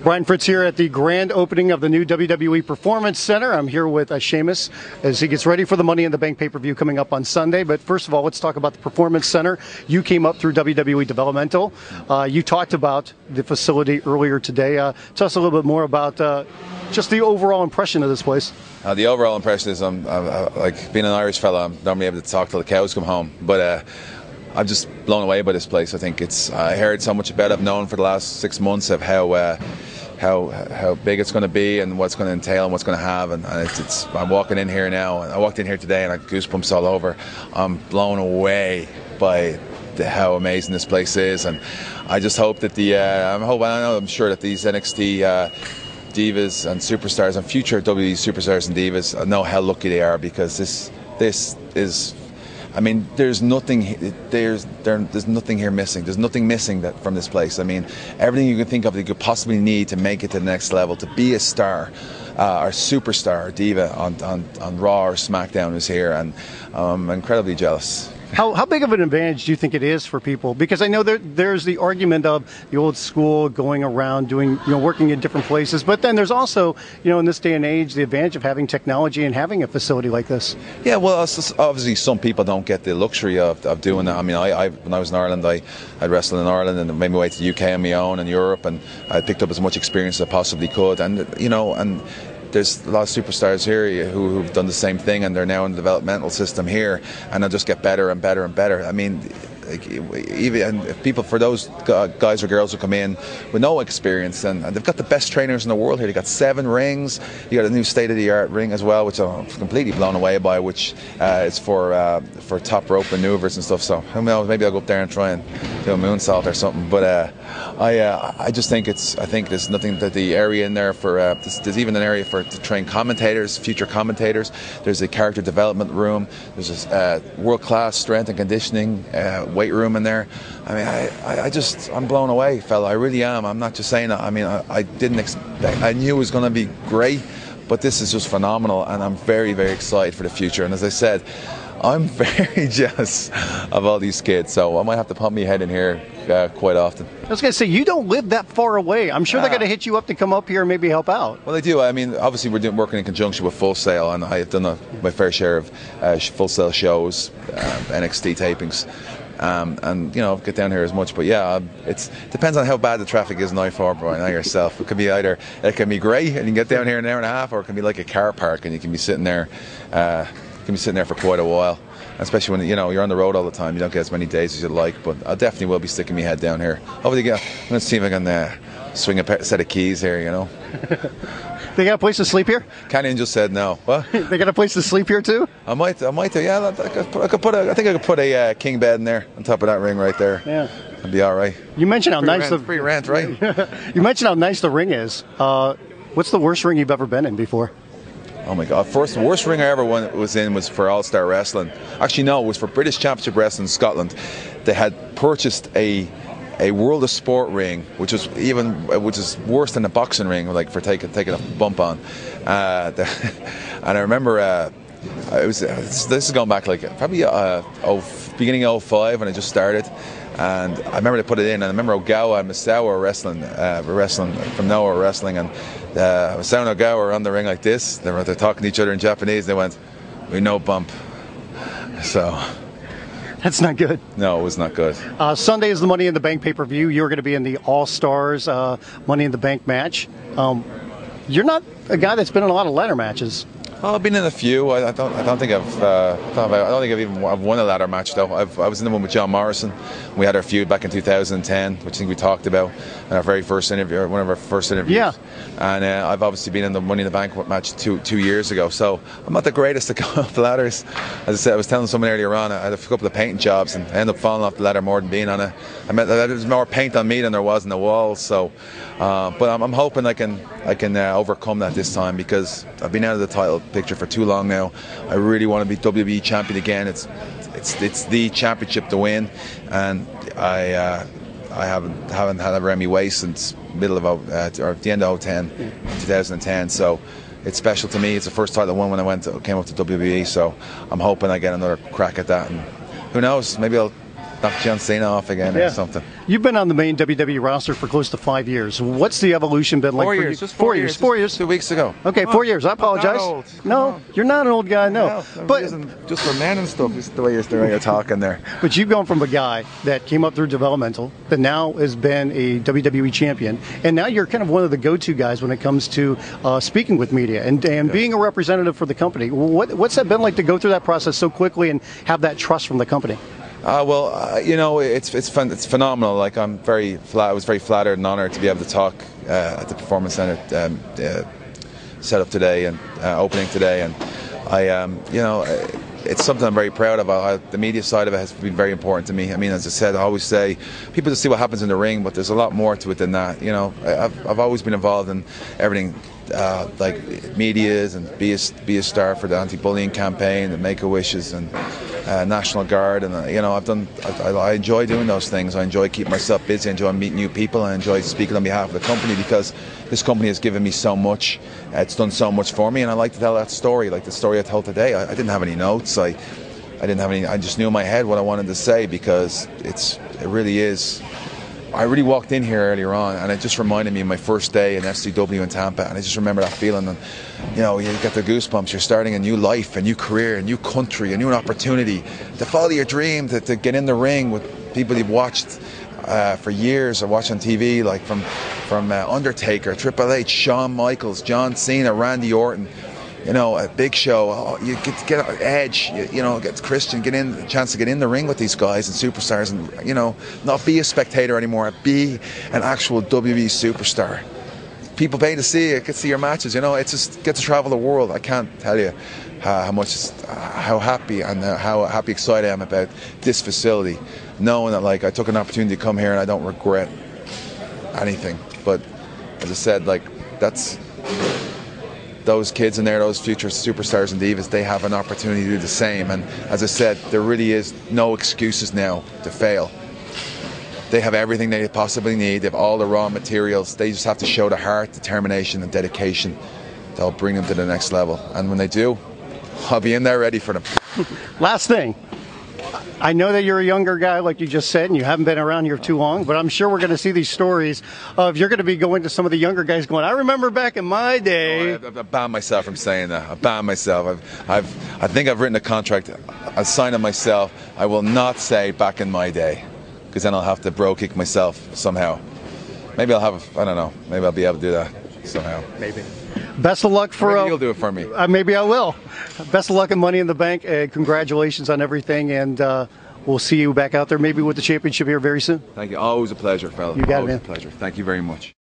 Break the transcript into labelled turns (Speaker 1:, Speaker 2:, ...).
Speaker 1: Brian Fritz here at the grand opening of the new WWE Performance Center. I'm here with Sheamus as he gets ready for the Money in the Bank pay-per-view coming up on Sunday. But first of all, let's talk about the Performance Center. You came up through WWE Developmental. You talked about the facility earlier today. Tell us a little bit more about just the overall impression of this place.
Speaker 2: The overall impression is, like being an Irish fella, I'm normally able to talk till the cows come home. But I'm just blown away by this place. I think I heard so much about it. I've known for the last 6 months of how big it's going to be and what's going to entail and what's going to have. And I'm walking in here now. I walked in here today and I had goosebumps all over. I'm blown away by how amazing this place is. And I just hope that I'm sure that these NXT divas and superstars and future WWE superstars and divas know how lucky they are, because this is. I mean, there's nothing here missing. There's nothing missing from this place. I mean, everything you can think of that you could possibly need to make it to the next level, to be a star, or superstar, or diva on Raw or SmackDown is here, and I'm incredibly jealous.
Speaker 1: How big of an advantage do you think it is for people? Because I know there's the argument of the old school going around doing, working in different places, but then there's also, in this day and age, the advantage of having technology and having a facility like this.
Speaker 2: Yeah, well, obviously some people don't get the luxury of doing that. I mean, when I was in Ireland, I'd wrestled in Ireland and made my way to the UK on my own and Europe, and I picked up as much experience as I possibly could, and there's a lot of superstars here who've done the same thing, and they're now in the developmental system here, and they'll just get better and better and better. I mean, for those guys or girls who come in with no experience, and they've got the best trainers in the world here. They've got 7 rings. You got a new state-of-the-art ring as well, which I'm completely blown away by, which is for top rope maneuvers and stuff. So who knows? Maybe I'll go up there and try and do a moonsault or something. But I just think there's nothing that the area in there for. There's even an area to train commentators, future commentators. There's a character development room. There's a world-class strength and conditioning weight room in there. I mean, I'm blown away, fella. I really am. I'm not just saying that. I mean, I didn't expect. I knew it was going to be great, but this is just phenomenal, and I'm very, very excited for the future. And as I said, I'm very jealous of all these kids, so I might have to pump my head in here quite often.
Speaker 1: I was going to say, you don't live that far away. I'm sure they're going to hit you up to come up here and maybe help out.
Speaker 2: Well, they do. I mean, obviously we're working in conjunction with Full Sail, and I've done my fair share of Full Sail shows, NXT tapings. And get down here as much, but yeah, it depends on how bad the traffic is in I-4, Brian. Not yourself. It can be great, and you can get down here in an hour and a half, or it can be like a car park, and you can be sitting there. For quite a while, especially when you're on the road all the time. You don't get as many days as you'd like, but I definitely will be sticking my head down here. I'm going to see if I can swing a set of keys here.
Speaker 1: They got a place to sleep here?
Speaker 2: Canyon just said no. What?
Speaker 1: They got a place to sleep here too?
Speaker 2: I might do. Yeah, I could put a king bed in there on top of that ring right there.
Speaker 1: Yeah,
Speaker 2: it'd be all right.
Speaker 1: You mentioned how nice
Speaker 2: free rent, right?
Speaker 1: You mentioned how nice the ring is. What's the worst ring you've ever been in before?
Speaker 2: Oh my God! The worst ring I ever was in was for All Star Wrestling. Actually, no, it was for British Championship Wrestling in Scotland. They had purchased a World of Sport ring, which is worse than a boxing ring, like for taking a bump on. And I remember this is going back like probably beginning of 05 when I just started. And I remember they put it in, and I remember Ogawa and Misawa were wrestling from Noah wrestling, and Misawa and Ogawa were on the ring like this. They're talking to each other in Japanese. They went, "We no bump." So
Speaker 1: that's not good.
Speaker 2: No, it was not good.
Speaker 1: Sunday is the Money in the Bank pay-per-view. You're going to be in the All Stars Money in the Bank match. You're not a guy that's been in a lot of ladder matches.
Speaker 2: I've been in a few. I don't think I've even won a ladder match though. I was in the one with John Morrison. We had our feud back in 2010, which I think we talked about in our very first interview, or one of our first interviews.
Speaker 1: Yeah.
Speaker 2: And I've obviously been in the Money in the Bank match two years ago. So I'm not the greatest at going up the ladders. As I said, I was telling someone earlier on, I had a couple of painting jobs and I ended up falling off the ladder more than being on it. There was more paint on me than there was on the walls. So, but I'm hoping I can overcome that this time, because I've been out of the title picture for too long now. I really want to be WWE champion again. It's the championship to win, and I haven't had it around my waist since middle of or the end of 2010. So it's special to me. It's the first title I won when I came up to WWE. So I'm hoping I get another crack at that, and who knows? Maybe I'll knock John Cena off again or something.
Speaker 1: You've been on the main WWE roster for close to 5 years. What's the evolution been like
Speaker 2: 4
Speaker 1: for
Speaker 2: years,
Speaker 1: you?
Speaker 2: just 4 years.
Speaker 1: 4 years.
Speaker 2: 2 weeks ago.
Speaker 1: Okay, 4 years. I apologize.
Speaker 2: old.
Speaker 1: No, you're not an old guy, no.
Speaker 2: But just for men and stuff, is the way you're talking there.
Speaker 1: But you've gone from a guy that came up through developmental, that now has been a WWE champion, and now you're kind of one of the go-to guys when it comes to speaking with media and being a representative for the company. What's that been like to go through that process so quickly and have that trust from the company?
Speaker 2: You know, it's phenomenal. Like I was very flattered and honored to be able to talk at the Performance Center set up today and opening today, and you know, it's something I'm very proud of. The media side of it has been very important to me. I mean, as I said, I always say people just see what happens in the ring, but there's a lot more to it than that. You know, I've always been involved in everything. Like medias and be a star for the anti-bullying campaign, the Make-A-Wishes and National Guard, and you know, I enjoy doing those things. I enjoy keeping myself busy. I enjoy meeting new people. I enjoy speaking on behalf of the company because this company has given me so much. It's done so much for me, and I like to tell that story, like the story I told today. I didn't have any notes. I didn't have any. I just knew in my head what I wanted to say because it really is. I really walked in here earlier on, and it just reminded me of my first day in FCW in Tampa, and I just remember that feeling. And you know, you get the goosebumps. You're starting a new life, a new career, a new country, a new opportunity to follow your dream, to get in the ring with people you've watched for years or watch on TV, like from Undertaker, Triple H, Shawn Michaels, John Cena, Randy Orton. You know, a Big Show. Oh, you get Edge. You know, get Christian. Get in a chance to get in the ring with these guys and superstars, and you know, not be a spectator anymore. Be an actual WWE superstar. People pay to see you. Get to see your matches. You know, it's just get to travel the world. I can't tell you how happy and how excited I am about this facility. Knowing that, like, I took an opportunity to come here and I don't regret anything. But as I said, like, that's. Those kids in there, those future superstars and divas, they have an opportunity to do the same. And as I said, there really is no excuses now to fail. They have everything they possibly need. They have all the raw materials. They just have to show the heart, determination, and dedication that'll bring them to the next level. And when they do, I'll be in there ready for them.
Speaker 1: Last thing. I know that you're a younger guy, like you just said, and you haven't been around here too long, but I'm sure we're going to see these stories of you're going to be going to some of the younger guys going, I remember back in my day.
Speaker 2: I banned myself from saying that. I banned myself. I think I've written a contract. I signed it myself. I will not say back in my day, because then I'll have to bro kick myself somehow. Maybe I'll have, I don't know, maybe I'll be able to do that somehow.
Speaker 1: Maybe. Best of luck for...
Speaker 2: Maybe you'll do it for me.
Speaker 1: Maybe I will. Best of luck and Money in the Bank. Congratulations on everything, and we'll see you back out there maybe with the championship here very soon.
Speaker 2: Thank you. Always a pleasure, fella.
Speaker 1: You got
Speaker 2: Always
Speaker 1: it, man.
Speaker 2: a pleasure. Thank you very much.